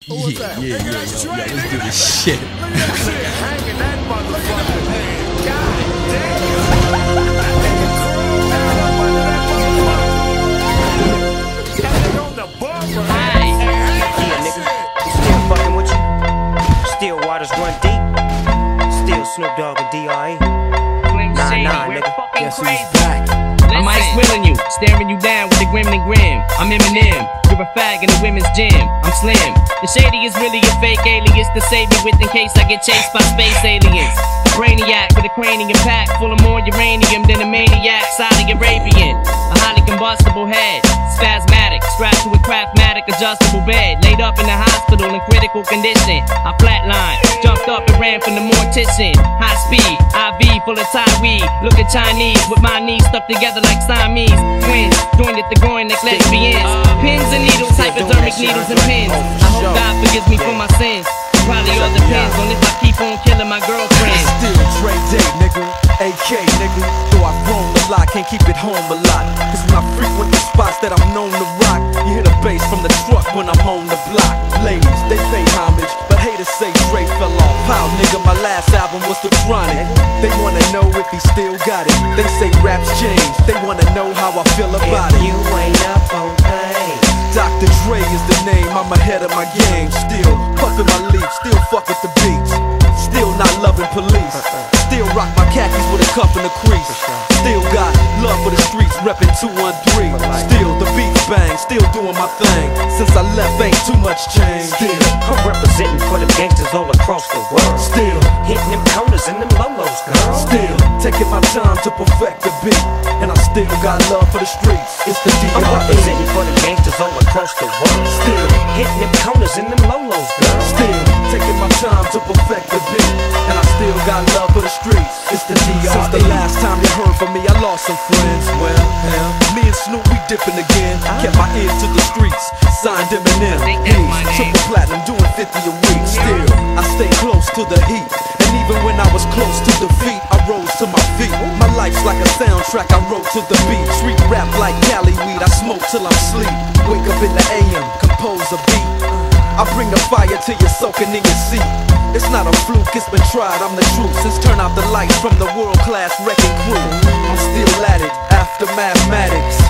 Yeah, let's do this shit. Look at that shit. Hanging that motherfucker. God damn. That nigga on the bumper. Yeah, nigga. Still fucking with you. Still waters run deep. Still Snoop Dogg and D.R.E. Nah, nigga. Guess who's back? I'm ice willing you, staring you down with the grim and grim. I'm Eminem, you're a fag in the women's gym. I'm Slim. The shady is really a fake alias to save me with in case I get chased by space aliens. Brainiac with a cranium pack full of more uranium than a maniac Saudi Arabian. A highly combustible head, spasmatic, strapped to a Craftmatic adjustable bed. Laid up in the hospital in critical condition. I flatlined, jumped up and ran from the mortician. High speed, IV full of Thai weed. Look at Chinese with my knees stuck together like Siamese twins. Joined at the groin like lesbians. Pins and needles, hypodermic needles and pins. I hope God forgives me for my sins. Probably all depends on if I keep on killing my girlfriend. Still Dre Day, nigga, AK, nigga. Though I've grown a lot, can't keep it home a lot. Cause when I frequent the spots that I'm known to rock, you hear the bass from the truck when I'm on the block. Ladies, they pay homage, but haters say Dre fell off. How, nigga, my last album was The Chronic. They wanna know if he still got it. They say raps change, they wanna know how I feel about it. You ain't up on things. Dr. Dre is the name, I'm ahead of my game. Still puffin' my leaf, still fuck with the beats. Still not loving police. Still rock my khakis with a cuff and a crease. Still got love for the streets, reppin' 213. Still the beats bang, still doing my thing. Since I left ain't too much change. Still I'm representing for them gangsters all across the world. Still hitting them corners and them lolos, girl. Still taking my time to perfect the beat. And I still got love for the streets. It's the I'm D.R.E. representing for them gangsters all across the world. Still hitting them corners and them lolos, girl. Still taking my time to perfect the beat. And I still got love for the streets. It's the D.R.E. Since the last time you heard from me, I lost some friends. Well, hell, me and Snoop, we dipping again. Kept my ears to the streets. Signed Eminem. Triple platinum, doing 50 a week. Still, I stay close to the heat. And even when I was close to defeat, I rose to my feet. My life's like a soundtrack, I wrote to the beat. Street rap like Cali weed, I smoke till I'm sleep. Wake up in the AM, compose a beat. I bring the fire till you're soaking in your seat. It's not a fluke, it's been tried, I'm the truth. Since turn out the lights from the world-class wrecking crew, I'm still at it, after mathematics.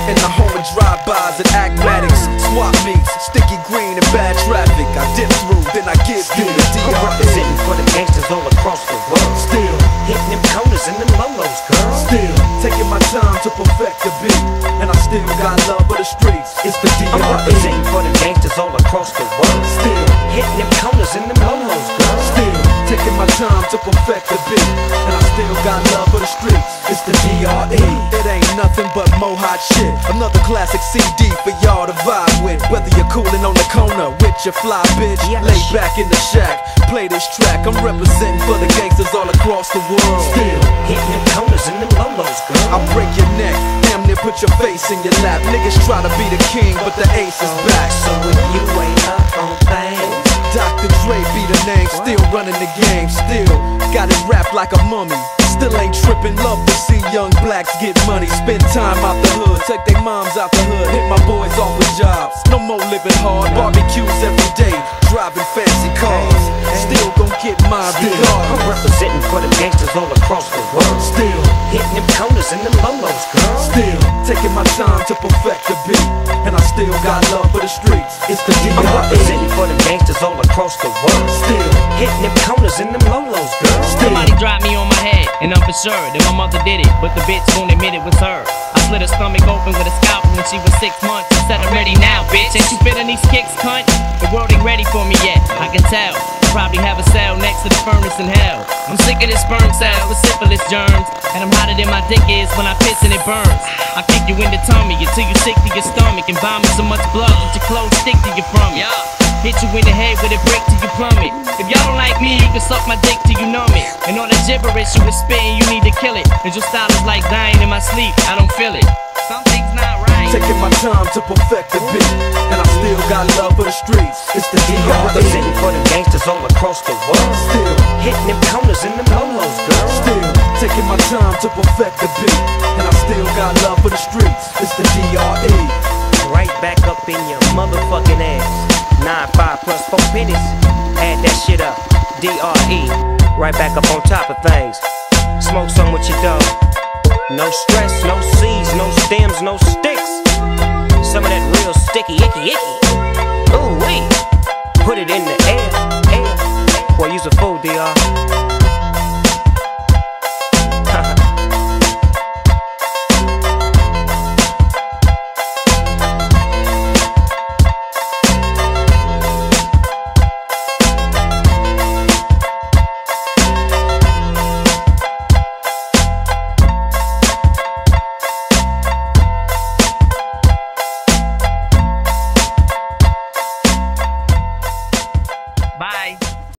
In the home of drive-bys and acmatics. Swap meets, sticky green and bad traffic. I dip through, then I give you the I'm D.R.E. representing for them gangsters all across the world. Still hitting them corners and them lolos, girl. Still taking my time to perfect the beat. And I still got love for the streets. It's the I'm D.R.E. representing for them gangsters all across the world. Still hitting them corners and them lolos, girl. Still taking my time to perfect the beat. And I still got love for the streets. It's the D.R.E. It ain't nothing but mo hot shit. Another classic CD for y'all to vibe with. Whether you're coolin' on the corner with your fly bitch, lay back in the shack, play this track. I'm representing for the gangsters all across the world. Still hitting them corners and them lolos, girl. I break your neck, damn near put your face in your lap. Niggas try to be the king, but the ace is back. So if you ain't up on things, Dr. Dre be the name, still running the game. Still got it wrapped like a mummy. Still ain't trippin', love to see young blacks get money. Spend time out the hood, take their moms out the hood. Hit my boys off with jobs, no more living hard. Barbecues every day, driving fancy cars. Still gon' get mine I'm regardless. representing for them gangsters all across the world. Still hitting them corners and them lolos, girl. Still taking my time to perfect the beat. And I still got love for the streets. It's the I'm D.R.E. representing for them gangsters all across the world. Still hitting them corners and them lolos, girl. Somebody dropped me on my head, and I'm for sure that my mother did it, but the bitch won't admit it was her. I slit her stomach open with a scalpel when she was 6 months. I said, I'm ready now, bitch. Ain't you feeling these kicks, cunt? The world ain't ready for me yet, I can tell. Probably have a cell next to the furnace in hell. I'm sick of this sperm cell with syphilis germs, and I'm hotter than my dick is when I piss and it burns. I kick you in the tummy until you sick to your stomach and vomit so much blood that your clothes stick to you from it. Hit you in the head with a brick till you plummet. If y'all don't like me, you can suck my dick till you numb it. And all the gibberish you was spitting, you need to kill it. And your style is like dying in my sleep, I don't feel it. Something's not right. taking my time to perfect the beat. And I still got love for the streets. It's the I'm D.R.E. representing for them gangsters all across the world. Still hitting them corners and them lolos, girl. Still taking my time to perfect the beat. And I still got love for the streets. It's the D.R.E. right back up in your motherfucking ass. 9-5 plus 4 pennies. Add that shit up. DRE. Right back up on top of things. Smoke some with your dog. No stress, no C's, no stems, no stems.